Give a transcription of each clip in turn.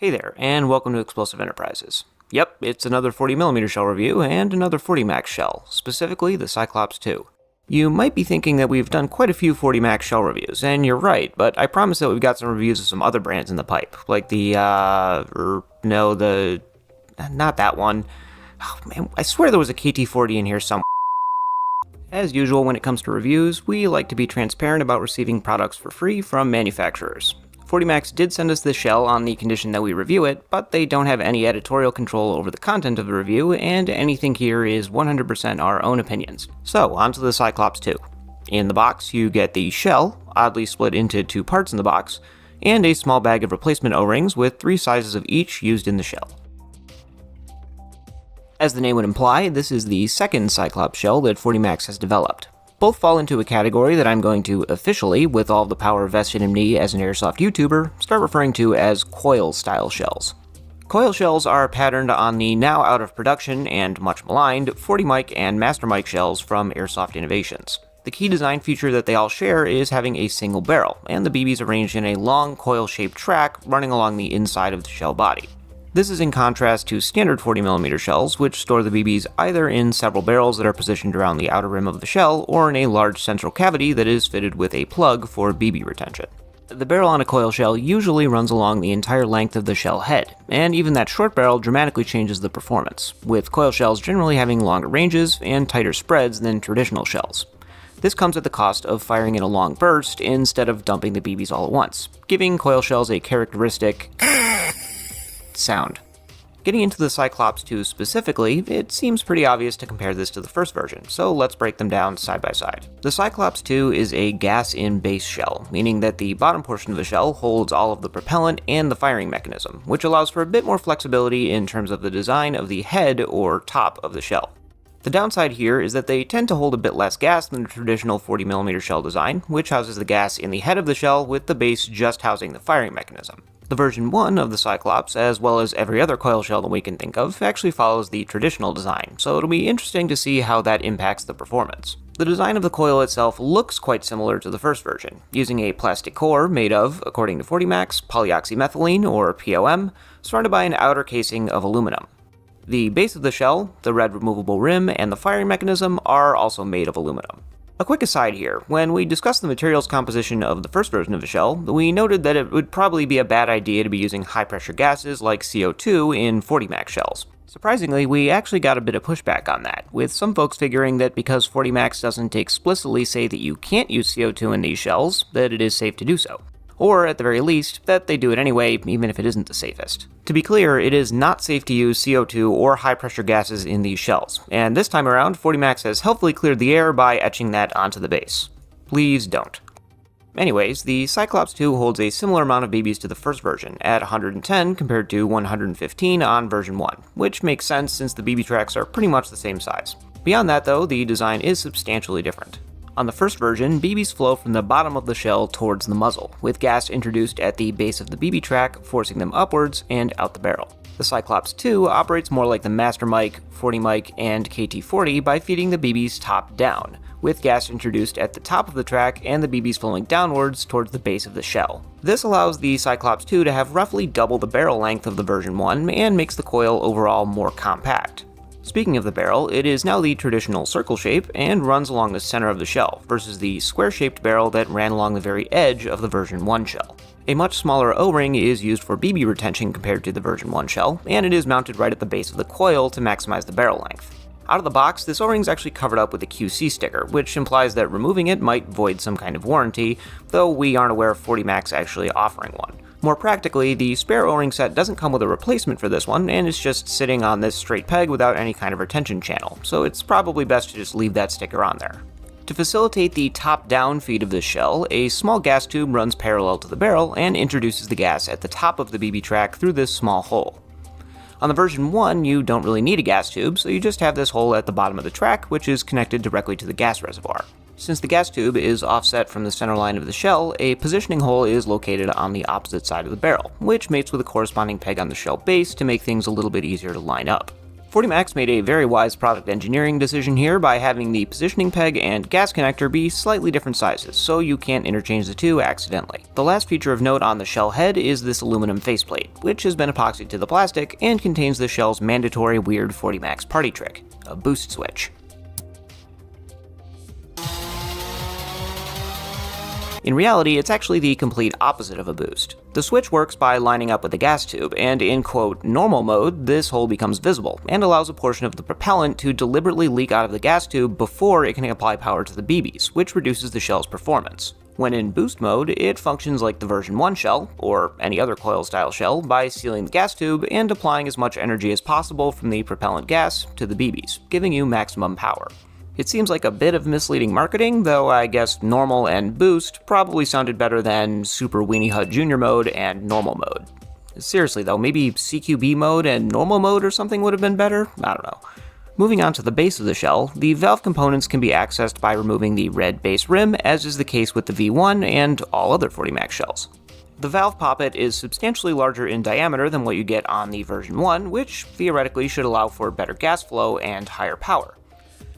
Hey there, and welcome to Explosive Enterprises. Yep, it's another 40mm shell review, and another 40 Max shell, specifically the Cyclops II. You might be thinking that we've done quite a few 40 Max shell reviews, and you're right, but I promise that we've got some reviews of some other brands in the pipe, like not that one. Oh man, I swear there was a KT-40 in here somewhere. As usual, when it comes to reviews, we like to be transparent about receiving products for free from manufacturers. 40 Max did send us this shell on the condition that we review it, but they don't have any editorial control over the content of the review, and anything here is 100% our own opinions. So, on to the Cyclops II. In the box, you get the shell, oddly split into two parts in the box, and a small bag of replacement O-rings with 3 sizes of each used in the shell. As the name would imply, this is the second Cyclops shell that 40 Max has developed. Both fall into a category that I'm going to officially, with all the power vested in me as an airsoft YouTuber, start referring to as coil-style shells. Coil shells are patterned on the now out of production and much maligned 40 mic and Master Mic shells from Airsoft Innovations. The key design feature that they all share is having a single barrel, and the BBs arranged in a long coil-shaped track running along the inside of the shell body. This is in contrast to standard 40mm shells, which store the BBs either in several barrels that are positioned around the outer rim of the shell, or in a large central cavity that is fitted with a plug for BB retention. The barrel on a coil shell usually runs along the entire length of the shell head, and even that short barrel dramatically changes the performance, with coil shells generally having longer ranges and tighter spreads than traditional shells. This comes at the cost of firing in a long burst instead of dumping the BBs all at once, giving coil shells a characteristic sound. Getting into the Cyclops II specifically, it seems pretty obvious to compare this to the first version, so let's break them down side by side. The Cyclops II is a gas-in base shell, meaning that the bottom portion of the shell holds all of the propellant and the firing mechanism, which allows for a bit more flexibility in terms of the design of the head or top of the shell. The downside here is that they tend to hold a bit less gas than the traditional 40mm shell design, which houses the gas in the head of the shell with the base just housing the firing mechanism. The version 1 of the Cyclops, as well as every other coil shell that we can think of, actually follows the traditional design, so it'll be interesting to see how that impacts the performance. The design of the coil itself looks quite similar to the first version, using a plastic core made of, according to 40 Max, polyoxymethylene, or POM, surrounded by an outer casing of aluminum. The base of the shell, the red removable rim, and the firing mechanism are also made of aluminum. A quick aside here, when we discussed the materials composition of the first version of the shell, we noted that it would probably be a bad idea to be using high-pressure gases like CO2 in 40 Max shells. Surprisingly, we actually got a bit of pushback on that, with some folks figuring that because 40 Max doesn't explicitly say that you can't use CO2 in these shells, that it is safe to do so. Or, at the very least, that they do it anyway, even if it isn't the safest. To be clear, it is not safe to use CO2 or high-pressure gases in these shells, and this time around, 40 Max has helpfully cleared the air by etching that onto the base. Please don't. Anyways, the Cyclops II holds a similar amount of BBs to the first version, at 110 compared to 115 on version 1, which makes sense since the BB tracks are pretty much the same size. Beyond that though, the design is substantially different. On the first version, BBs flow from the bottom of the shell towards the muzzle, with gas introduced at the base of the BB track, forcing them upwards and out the barrel. The Cyclops II operates more like the Master Mic, 40 Mic, and KT-40 by feeding the BBs top down, with gas introduced at the top of the track and the BBs flowing downwards towards the base of the shell. This allows the Cyclops II to have roughly double the barrel length of the version 1 and makes the coil overall more compact. Speaking of the barrel, it is now the traditional circle shape and runs along the center of the shell, versus the square-shaped barrel that ran along the very edge of the version 1 shell. A much smaller O-ring is used for BB retention compared to the version 1 shell, and it is mounted right at the base of the coil to maximize the barrel length. Out of the box, this O-ring is actually covered up with a QC sticker, which implies that removing it might void some kind of warranty, though we aren't aware of 40 Max actually offering one. More practically, the spare O-ring set doesn't come with a replacement for this one, and it's just sitting on this straight peg without any kind of retention channel, so it's probably best to just leave that sticker on there. To facilitate the top-down feed of this shell, a small gas tube runs parallel to the barrel and introduces the gas at the top of the BB track through this small hole. On the version 1, you don't really need a gas tube, so you just have this hole at the bottom of the track, which is connected directly to the gas reservoir. Since the gas tube is offset from the center line of the shell, a positioning hole is located on the opposite side of the barrel, which mates with a corresponding peg on the shell base to make things a little bit easier to line up. 40 Max made a very wise product engineering decision here by having the positioning peg and gas connector be slightly different sizes, so you can't interchange the two accidentally. The last feature of note on the shell head is this aluminum faceplate, which has been epoxied to the plastic and contains the shell's mandatory weird 40 Max party trick, a boost switch. In reality, it's actually the complete opposite of a boost. The switch works by lining up with the gas tube, and in quote, normal mode, this hole becomes visible, and allows a portion of the propellant to deliberately leak out of the gas tube before it can apply power to the BBs, which reduces the shell's performance. When in boost mode, it functions like the version 1 shell, or any other coil-style shell, by sealing the gas tube and applying as much energy as possible from the propellant gas to the BBs, giving you maximum power. It seems like a bit of misleading marketing, though I guess normal and boost probably sounded better than Super Weenie Hut Junior mode and normal mode. Seriously though, maybe CQB mode and normal mode or something would have been better? I don't know. Moving on to the base of the shell, the valve components can be accessed by removing the red base rim, as is the case with the V1 and all other 40 Max shells. The valve poppet is substantially larger in diameter than what you get on the version 1, which theoretically should allow for better gas flow and higher power.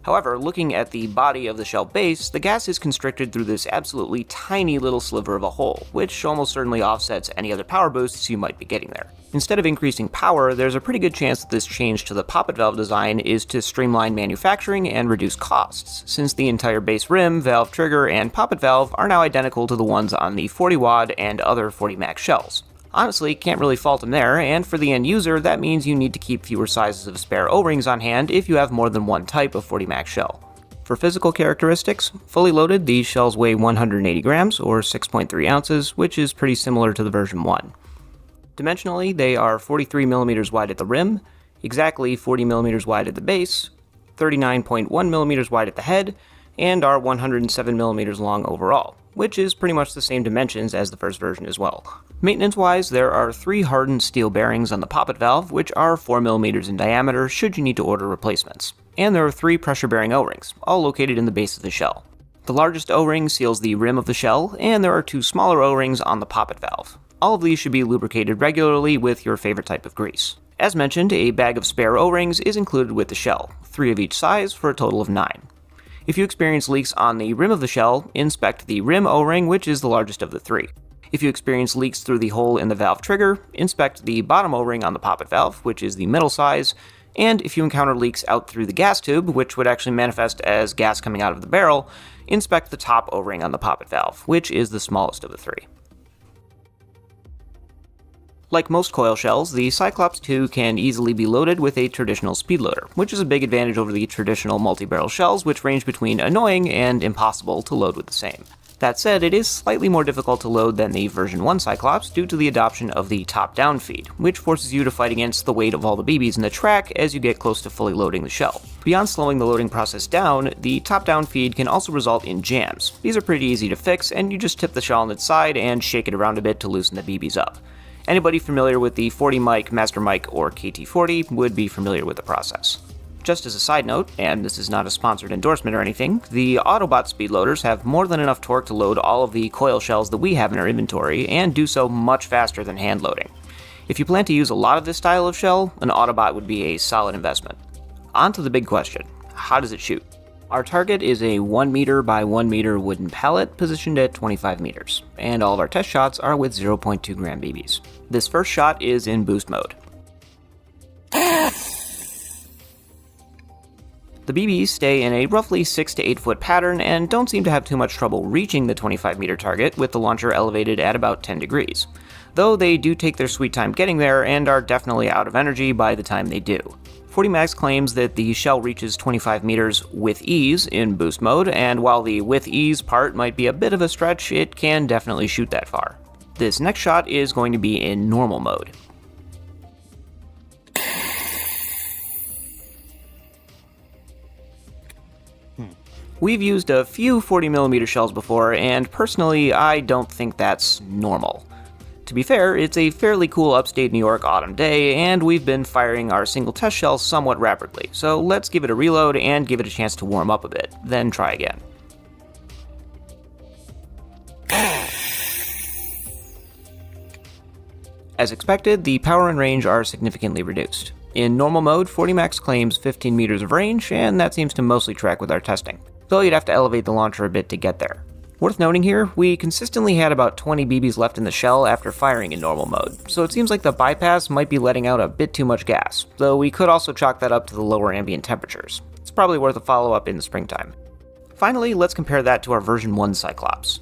However, looking at the body of the shell base, the gas is constricted through this absolutely tiny little sliver of a hole, which almost certainly offsets any other power boosts you might be getting there. Instead of increasing power, there's a pretty good chance that this change to the poppet valve design is to streamline manufacturing and reduce costs, since the entire base rim, valve trigger, and poppet valve are now identical to the ones on the 40 WAD and other 40 Max shells. Honestly, can't really fault them there, and for the end user, that means you need to keep fewer sizes of spare O-rings on hand if you have more than one type of 40 Max shell. For physical characteristics, fully loaded, these shells weigh 180 grams, or 6.3 ounces, which is pretty similar to the version 1. Dimensionally, they are 43mm wide at the rim, exactly 40mm wide at the base, 39.1mm wide at the head, and are 107mm long overall, which is pretty much the same dimensions as the first version as well. Maintenance-wise, there are 3 hardened steel bearings on the poppet valve, which are 4mm in diameter should you need to order replacements. And there are 3 pressure-bearing O-rings, all located in the base of the shell. The largest O-ring seals the rim of the shell, and there are 2 smaller O-rings on the poppet valve. All of these should be lubricated regularly with your favorite type of grease. As mentioned, a bag of spare O-rings is included with the shell, 3 of each size for a total of 9. If you experience leaks on the rim of the shell, inspect the rim O-ring, which is the largest of the 3. If you experience leaks through the hole in the valve trigger, inspect the bottom O-ring on the poppet valve, which is the middle size, and if you encounter leaks out through the gas tube, which would actually manifest as gas coming out of the barrel, inspect the top O-ring on the poppet valve, which is the smallest of the 3. Like most coil shells, the Cyclops II can easily be loaded with a traditional speed loader, which is a big advantage over the traditional multi-barrel shells, which range between annoying and impossible to load with the same. That said, it is slightly more difficult to load than the version 1 Cyclops due to the adoption of the top-down feed, which forces you to fight against the weight of all the BBs in the track as you get close to fully loading the shell. Beyond slowing the loading process down, the top-down feed can also result in jams. These are pretty easy to fix, and you just tip the shell on its side and shake it around a bit to loosen the BBs up. Anybody familiar with the 40 mic, Master Mic, or KT40 would be familiar with the process. Just as a side note, and this is not a sponsored endorsement or anything, the Autobot speed loaders have more than enough torque to load all of the coil shells that we have in our inventory, and do so much faster than hand loading. If you plan to use a lot of this style of shell, an Autobot would be a solid investment. On to the big question, how does it shoot? Our target is a 1 meter by 1 meter wooden pallet positioned at 25 meters, and all of our test shots are with 0.2 gram BBs. This first shot is in boost mode. The BBs stay in a roughly 6 to 8 foot pattern and don't seem to have too much trouble reaching the 25 meter target with the launcher elevated at about 10 degrees, though they do take their sweet time getting there and are definitely out of energy by the time they do. 40 Max claims that the shell reaches 25 meters with ease in boost mode, and while the with ease part might be a bit of a stretch, it can definitely shoot that far. This next shot is going to be in normal mode. We've used a few 40mm shells before, and personally, I don't think that's normal. To be fair, it's a fairly cool upstate New York autumn day, and we've been firing our single test shell somewhat rapidly, so let's give it a reload and give it a chance to warm up a bit, then try again. As expected, the power and range are significantly reduced. In normal mode, 40max claims 15 meters of range, and that seems to mostly track with our testing, though you'd have to elevate the launcher a bit to get there. Worth noting here, we consistently had about 20 BBs left in the shell after firing in normal mode, so it seems like the bypass might be letting out a bit too much gas, though we could also chalk that up to the lower ambient temperatures. It's probably worth a follow-up in the springtime. Finally, let's compare that to our version 1 Cyclops.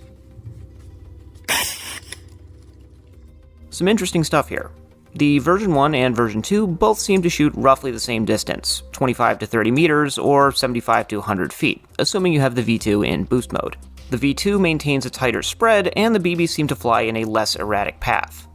Some interesting stuff here. The version 1 and version 2 both seem to shoot roughly the same distance, 25 to 30 meters or 75 to 100 feet, assuming you have the V2 in boost mode. The V2 maintains a tighter spread, and the BBs seem to fly in a less erratic path.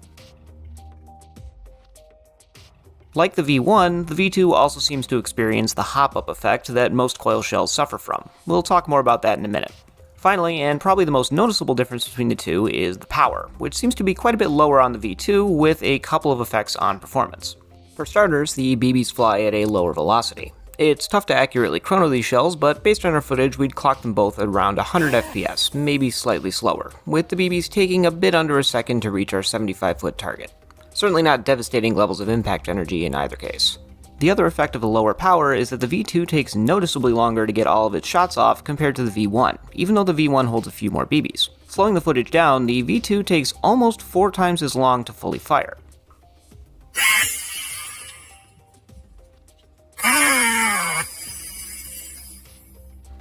Like the V1, the V2 also seems to experience the hop-up effect that most coil shells suffer from. We'll talk more about that in a minute. Finally, and probably the most noticeable difference between the two, is the power, which seems to be quite a bit lower on the V2 with a couple of effects on performance. For starters, the BBs fly at a lower velocity. It's tough to accurately chrono these shells, but based on our footage, we'd clock them both at around 100 FPS, maybe slightly slower, with the BBs taking a bit under a second to reach our 75-foot target. Certainly not devastating levels of impact energy in either case. The other effect of the lower power is that the V2 takes noticeably longer to get all of its shots off compared to the V1, even though the V1 holds a few more BBs. Slowing the footage down, the V2 takes almost 4 times as long to fully fire.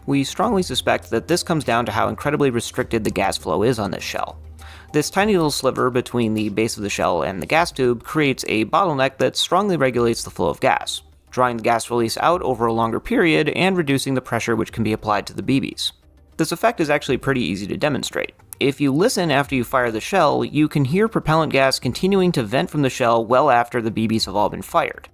We strongly suspect that this comes down to how incredibly restricted the gas flow is on this shell. This tiny little sliver between the base of the shell and the gas tube creates a bottleneck that strongly regulates the flow of gas, drawing the gas release out over a longer period and reducing the pressure which can be applied to the BBs. This effect is actually pretty easy to demonstrate. If you listen after you fire the shell, you can hear propellant gas continuing to vent from the shell well after the BBs have all been fired.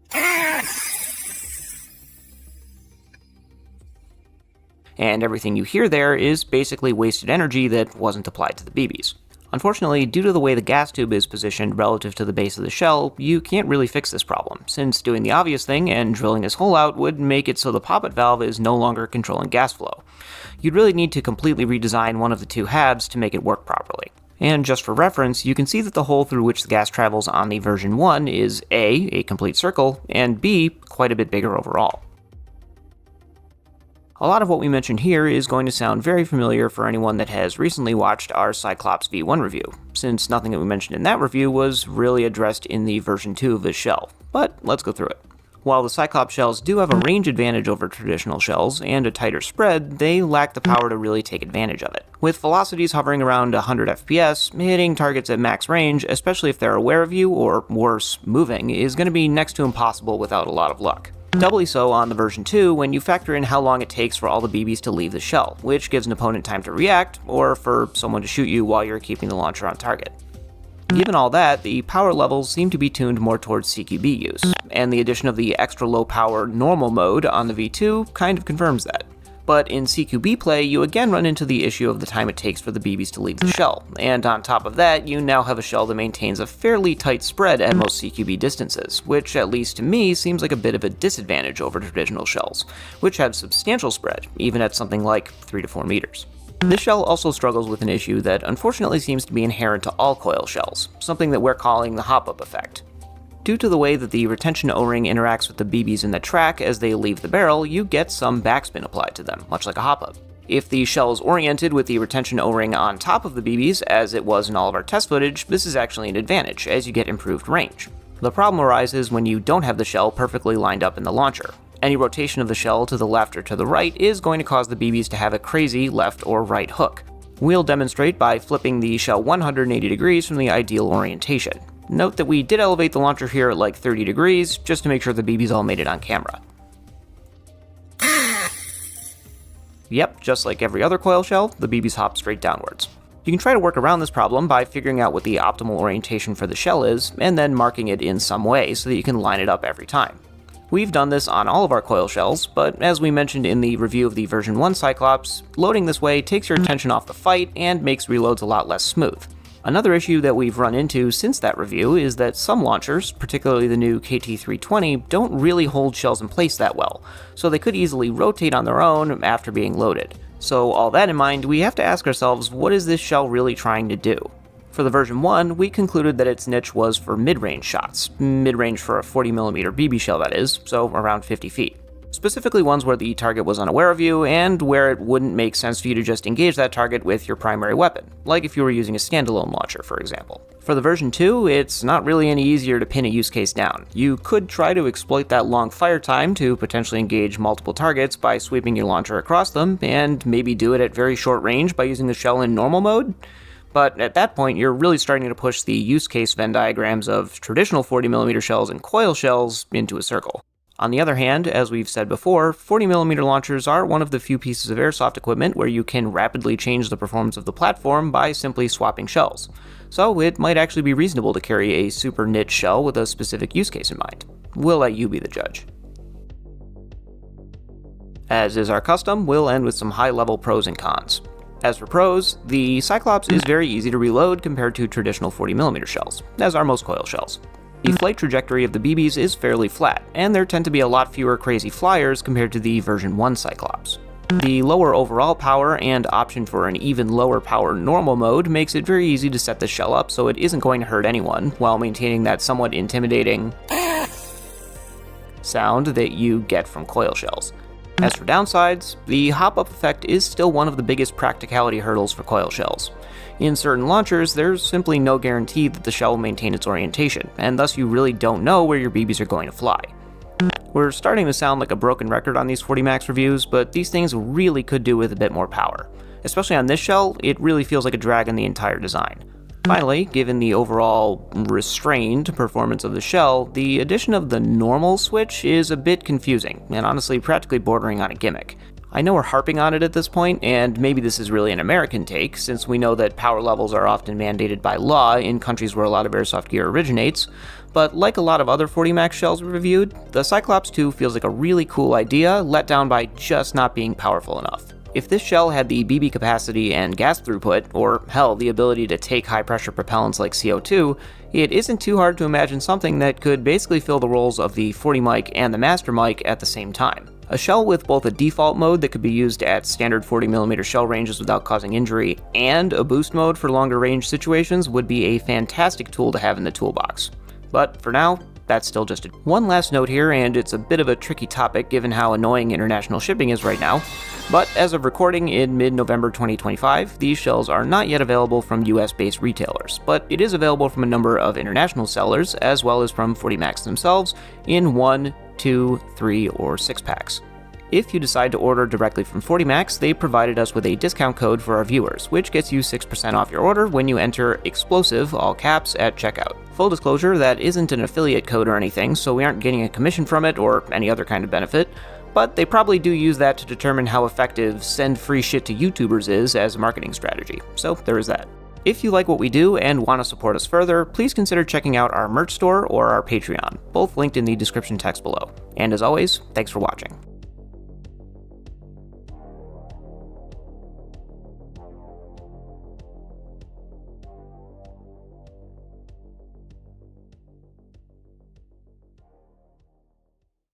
And everything you hear there is basically wasted energy that wasn't applied to the BBs. Unfortunately, due to the way the gas tube is positioned relative to the base of the shell, you can't really fix this problem, since doing the obvious thing and drilling this hole out would make it so the poppet valve is no longer controlling gas flow. You'd really need to completely redesign one of the two halves to make it work properly. And just for reference, you can see that the hole through which the gas travels on the version 1 is A complete circle, and B, quite a bit bigger overall. A lot of what we mentioned here is going to sound very familiar for anyone that has recently watched our Cyclops V1 review, since nothing that we mentioned in that review was really addressed in the version 2 of this shell, but let's go through it. While the Cyclops shells do have a range advantage over traditional shells and a tighter spread, they lack the power to really take advantage of it. With velocities hovering around 100 FPS, hitting targets at max range, especially if they're aware of you, or worse, moving, is going to be next to impossible without a lot of luck. Doubly so on the version 2 when you factor in how long it takes for all the BBs to leave the shell, which gives an opponent time to react, or for someone to shoot you while you're keeping the launcher on target. Given all that, the power levels seem to be tuned more towards CQB use, and the addition of the extra low power normal mode on the V2 kind of confirms that. But in CQB play, you again run into the issue of the time it takes for the BBs to leave the shell, and on top of that, you now have a shell that maintains a fairly tight spread at most CQB distances, which at least to me seems like a bit of a disadvantage over traditional shells, which have substantial spread, even at something like 3 to 4 meters. This shell also struggles with an issue that unfortunately seems to be inherent to all coil shells, something that we're calling the hop-up effect. Due to the way that the retention O-ring interacts with the BBs in the track as they leave the barrel, you get some backspin applied to them, much like a hop-up. If the shell is oriented with the retention O-ring on top of the BBs, as it was in all of our test footage, this is actually an advantage, as you get improved range. The problem arises when you don't have the shell perfectly lined up in the launcher. Any rotation of the shell to the left or to the right is going to cause the BBs to have a crazy left or right hook. We'll demonstrate by flipping the shell 180 degrees from the ideal orientation. Note that we did elevate the launcher here at like 30 degrees, just to make sure the BBs all made it on camera. Yep, just like every other coil shell, the BBs hop straight downwards. You can try to work around this problem by figuring out what the optimal orientation for the shell is, and then marking it in some way so that you can line it up every time. We've done this on all of our coil shells, but as we mentioned in the review of the version 1 Cyclops, loading this way takes your attention off the fight and makes reloads a lot less smooth. Another issue that we've run into since that review is that some launchers, particularly the new KT320, don't really hold shells in place that well, so they could easily rotate on their own after being loaded. So all that in mind, we have to ask ourselves, what is this shell really trying to do? For the version 1, we concluded that its niche was for mid-range shots, mid-range for a 40mm BB shell that is, so around 50 feet. Specifically ones where the target was unaware of you, and where it wouldn't make sense for you to just engage that target with your primary weapon, like if you were using a standalone launcher, for example. For the version 2, it's not really any easier to pin a use case down. You could try to exploit that long fire time to potentially engage multiple targets by sweeping your launcher across them, and maybe do it at very short range by using the shell in normal mode. But at that point, you're really starting to push the use case Venn diagrams of traditional 40mm shells and coil shells into a circle. On the other hand, as we've said before, 40mm launchers are one of the few pieces of airsoft equipment where you can rapidly change the performance of the platform by simply swapping shells. So it might actually be reasonable to carry a super niche shell with a specific use case in mind. We'll let you be the judge. As is our custom, we'll end with some high-level pros and cons. As for pros, the Cyclops is very easy to reload compared to traditional 40mm shells, as are most coil shells. The flight trajectory of the BBs is fairly flat, and there tend to be a lot fewer crazy flyers compared to the version 1 Cyclops. The lower overall power and option for an even lower power normal mode makes it very easy to set the shell up so it isn't going to hurt anyone, while maintaining that somewhat intimidating sound that you get from coil shells. As for downsides, the hop-up effect is still one of the biggest practicality hurdles for coil shells. In certain launchers, there's simply no guarantee that the shell will maintain its orientation, and thus you really don't know where your BBs are going to fly. We're starting to sound like a broken record on these 40 Max reviews, but these things really could do with a bit more power. Especially on this shell, it really feels like a drag on the entire design. Finally, given the overall restrained performance of the shell, the addition of the normal switch is a bit confusing, and honestly practically bordering on a gimmick. I know we're harping on it at this point, and maybe this is really an American take, since we know that power levels are often mandated by law in countries where a lot of airsoft gear originates, but like a lot of other 40 Max shells we reviewed, the Cyclops II feels like a really cool idea, let down by just not being powerful enough. If this shell had the BB capacity and gas throughput, or hell, the ability to take high-pressure propellants like CO2, it isn't too hard to imagine something that could basically fill the roles of the 40 mic and the master mic at the same time. A shell with both a default mode that could be used at standard 40mm shell ranges without causing injury, and a boost mode for longer range situations would be a fantastic tool to have in the toolbox. But for now, that's still just one last note here, and it's a bit of a tricky topic given how annoying international shipping is right now. But as of recording in mid-November 2025, these shells are not yet available from US-based retailers, but it is available from a number of international sellers, as well as from 40 Max themselves, in 1, 2, 3, or 6 packs. If you decide to order directly from 40 Max, they provided us with a discount code for our viewers, which gets you 6% off your order when you enter explosive, all caps, at checkout. Full disclosure, that isn't an affiliate code or anything, so we aren't getting a commission from it or any other kind of benefit, but they probably do use that to determine how effective send free shit to YouTubers is as a marketing strategy, so there is that. If you like what we do and want to support us further, please consider checking out our merch store or our Patreon, both linked in the description text below. And as always, thanks for watching.